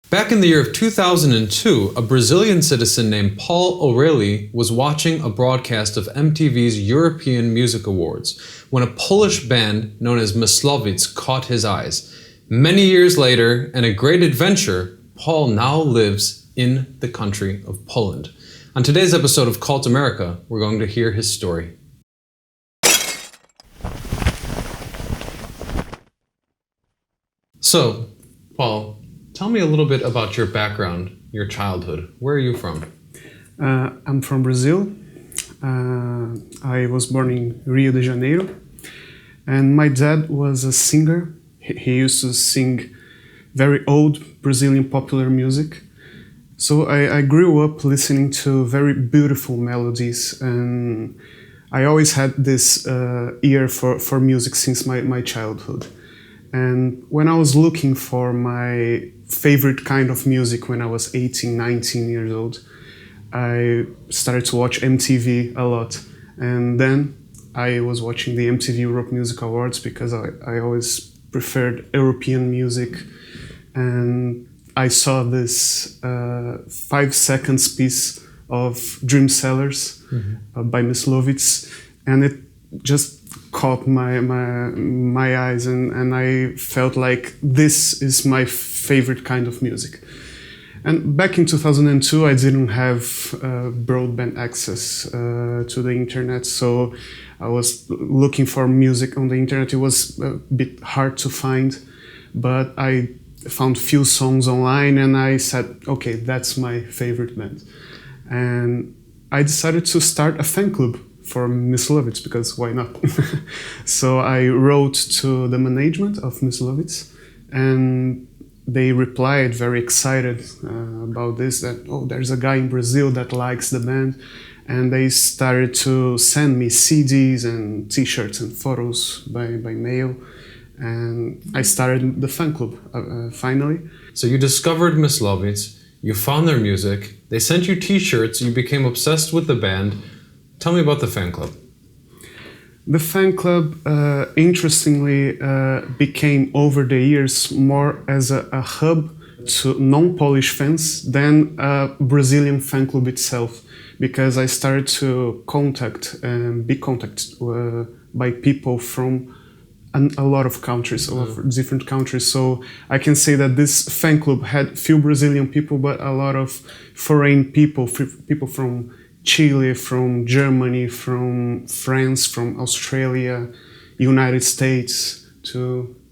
Back in the year of 2002, a Brazilian citizen named Paul O'Reilly was watching a broadcast of MTV's European Music Awards when a Polish band known as Myslovitz caught his eyes. Many years later, and a great adventure, Paul now lives in the country of Poland. On today's episode of Kult America, we're going to hear his story. So, Paul, tell me a little bit about your background, your childhood. Where are you from? I'm from Brazil. I was born in Rio de Janeiro. And my dad was a singer. He used to sing very old Brazilian popular music. So I grew up listening to very beautiful melodies. And I always had this ear for music since my childhood. And when I was looking for my favorite kind of music when I was 18, 19 years old, I started to watch MTV a lot. And then I was watching the MTV Europe Music Awards because I always preferred European music. And I saw this 5 seconds piece of Dream Sellers by Myslovitz, and it just caught my eyes, and I felt like this is my favorite kind of music. And back in 2002, I didn't have broadband access to the internet, so I was looking for music on the internet. It was a bit hard to find, but I found few songs online, and I said, okay, that's my favorite band. And I decided to start a fan club for Myslovitz, because why not? So I wrote to the management of Myslovitz, and they replied very excited about this, that, oh, there's a guy in Brazil that likes the band. And they started to send me CDs and t-shirts and photos by mail. And I started the fan club, finally. So you discovered Myslovitz, you found their music, they sent you t-shirts, you became obsessed with the band. Tell me about the fan club. The fan club, interestingly, became over the years more as a hub to non-Polish fans than a Brazilian fan club itself, because I started to be contacted by people from a lot of countries, of different countries. So I can say that this fan club had few Brazilian people, but a lot of foreign people, people from Chile, from Germany, from France, from Australia, United States.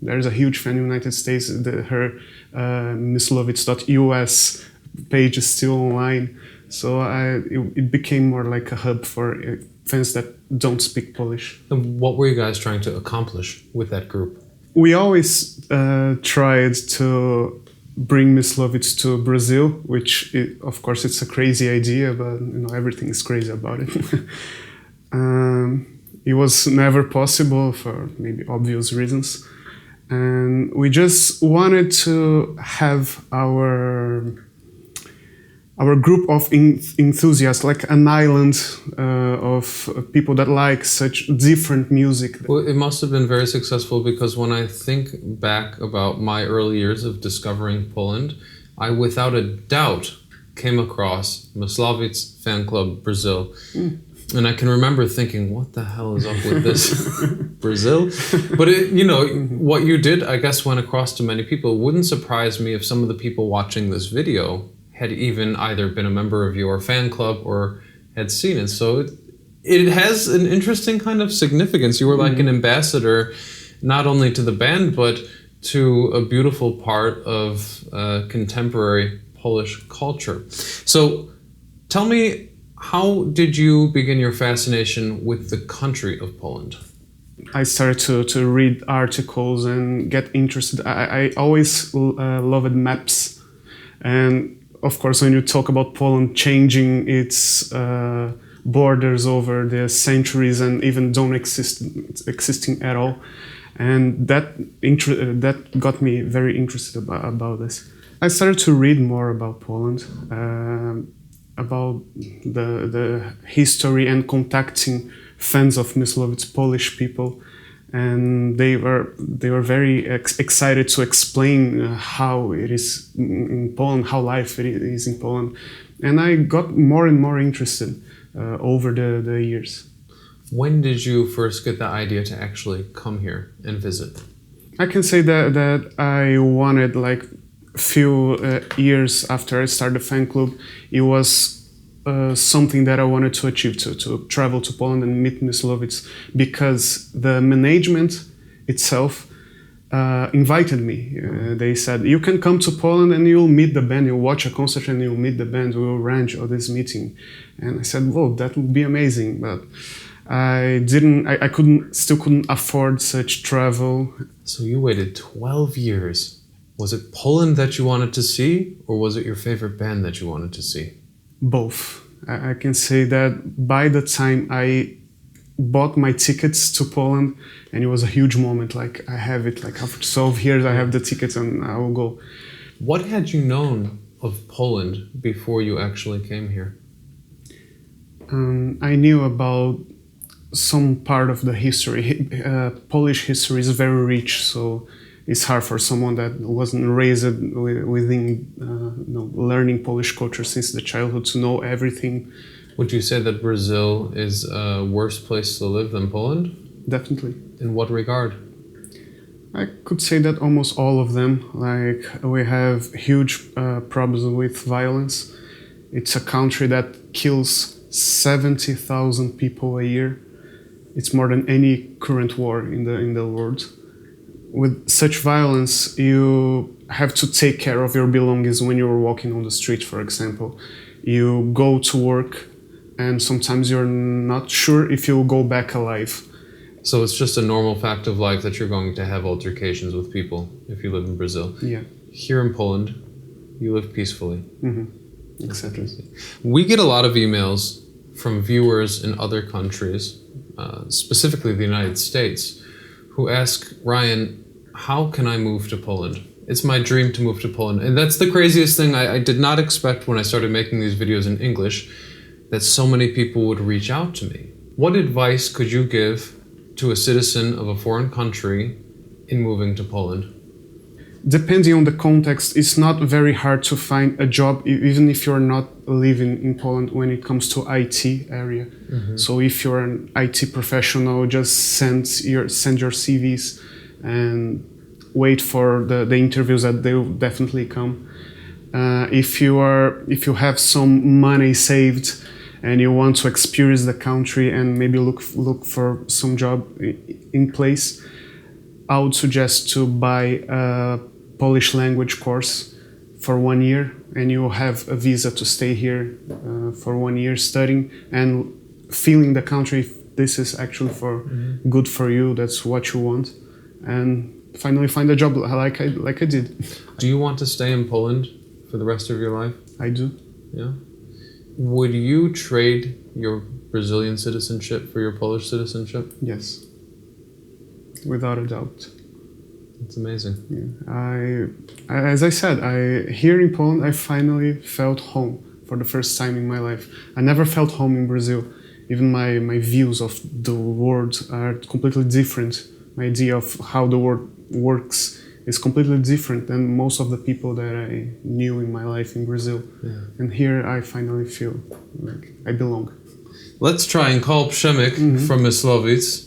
There's a huge fan in the United States. Her Myslovitz.us page is still online. So it became more like a hub for fans that don't speak Polish. And what were you guys trying to accomplish with that group? We always tried to bring Myslovitz to Brazil, which, of course, it's a crazy idea, but everything is crazy about it. It was never possible for maybe obvious reasons. And we just wanted to have our group of enthusiasts, like an island of people that like such different music. Well, it must have been very successful, because when I think back about my early years of discovering Poland, I without a doubt came across Myslovitz Fan Club Brazil. And I can remember thinking, what the hell is up with this Brazil? But what you did, I guess, went across to many people. It wouldn't surprise me if some of the people watching this video had even either been a member of your fan club or had seen it. So it has an interesting kind of significance. You were like an ambassador, not only to the band, but to a beautiful part of contemporary Polish culture. So tell me, how did you begin your fascination with the country of Poland? I started to read articles and get interested. I always loved maps. And of course, when you talk about Poland changing its borders over the centuries and even don't existing at all, and that got me very interested about this. I started to read more about Poland, about the history, and contacting fans of Myslovitz, Polish people, and they were very excited to explain how it is in Poland, how life it is in Poland, and I got more and more interested over the years. When did you first get the idea to actually come here and visit? I can say that I wanted, like, few years after I started the fan club, it was something that I wanted to achieve, to travel to Poland and meet Myslovitz, because the management itself invited me. They said, you can come to Poland and you'll meet the band, you'll watch a concert and you'll meet the band, we'll arrange all this meeting. And I said, whoa, that would be amazing, but I still couldn't afford such travel. So you waited 12 years. Was it Poland that you wanted to see, or was it your favorite band that you wanted to see? Both. I can say that by the time I bought my tickets to Poland, and it was a huge moment, like I have it, like after 12 years I have the tickets and I will go. What had you known of Poland before you actually came here? I knew about some part of the history. Polish history is very rich, so it's hard for someone that wasn't raised within learning Polish culture since the childhood to know everything. Would you say that Brazil is a worse place to live than Poland? Definitely. In what regard? I could say that almost all of them. Like, we have huge problems with violence. It's a country that kills 70,000 people a year. It's more than any current war in the world. With such violence, you have to take care of your belongings when you're walking on the street, for example. You go to work, and sometimes you're not sure if you'll go back alive. So it's just a normal fact of life that you're going to have altercations with people if you live in Brazil. Yeah. Here in Poland, you live peacefully. Mm-hmm. Exactly. We get a lot of emails from viewers in other countries, specifically the United States, who ask, Ryan, how can I move to Poland? It's my dream to move to Poland. And that's the craziest thing. I did not expect when I started making these videos in English that so many people would reach out to me. What advice could you give to a citizen of a foreign country in moving to Poland? Depending on the context, it's not very hard to find a job, even if you're not living in Poland, when it comes to IT area. Mm-hmm. So if you're an IT professional, just send your CVs and wait for the interviews that they will definitely come. If you have some money saved and you want to experience the country and maybe look for some job in place, I would suggest to buy a Polish language course for 1 year, and you will have a visa to stay here for 1 year studying and feeling the country. If this is actually good for you, that's what you want, and finally find a job like I did. Do you want to stay in Poland for the rest of your life? I do. Yeah. Would you trade your Brazilian citizenship for your Polish citizenship? Yes. Without a doubt. That's amazing. Yeah. As I said, here in Poland, I finally felt home for the first time in my life. I never felt home in Brazil. Even my views of the world are completely different. My idea of how the world works is completely different than most of the people that I knew in my life in Brazil. Yeah. And here I finally feel like I belong. Let's try and call Przemek from Myslovitz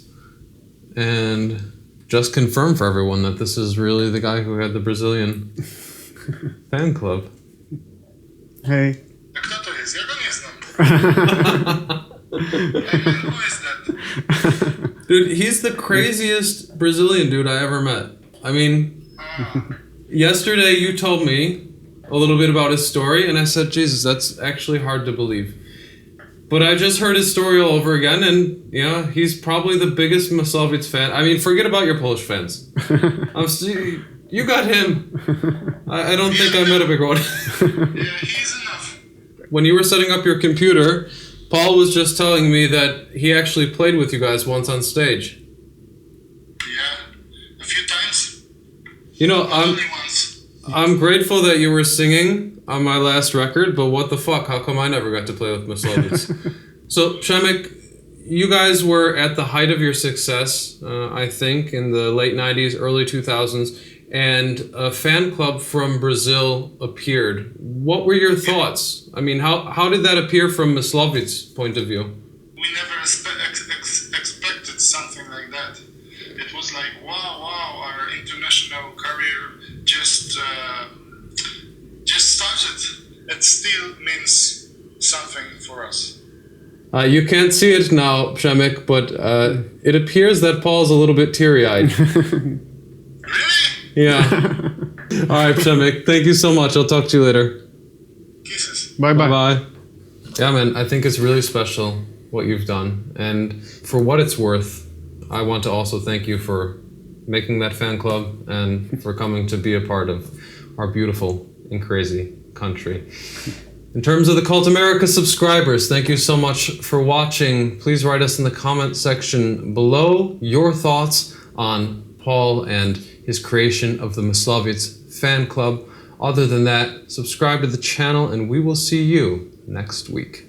and just confirm for everyone that this is really the guy who had the Brazilian fan club. Hey. Kto to jest? Ja go nie znam. Who is that? Dude, he's the craziest Brazilian dude I ever met. I mean, yesterday you told me a little bit about his story, and I said, Jesus, that's actually hard to believe. But I just heard his story all over again, and yeah, he's probably the biggest Myslovitz fan. I mean, forget about your Polish fans. You got him. I don't think I met a bigger one. Yeah, he's enough. When you were setting up your computer, Paul was just telling me that he actually played with you guys once on stage. Yeah, a few times. You know, Only once. I'm grateful that you were singing on my last record, but what the fuck? How come I never got to play with Myslovitz? So, Przemek, you guys were at the height of your success, I think, in the late 90s, early 2000s, and a fan club from Brazil appeared. What were your thoughts? I mean, how did that appear from Myslovitz's point of view? We never expected something like that. It was like, wow, our international career just started. It still means something for us. You can't see it now, Przemek, but it appears that Paul's a little bit teary-eyed. Really? Yeah. All right, Przemek, thank you so much. I'll talk to you later. Kisses. Bye-bye. Bye-bye. Yeah, man, I think it's really special what you've done. And for what it's worth, I want to also thank you for making that fan club and for coming to be a part of our beautiful and crazy country. In terms of the Kult America subscribers, thank you so much for watching. Please write us in the comment section below your thoughts on Paul and his creation of the Myslovitz fan club. Other than that, subscribe to the channel and we will see you next week.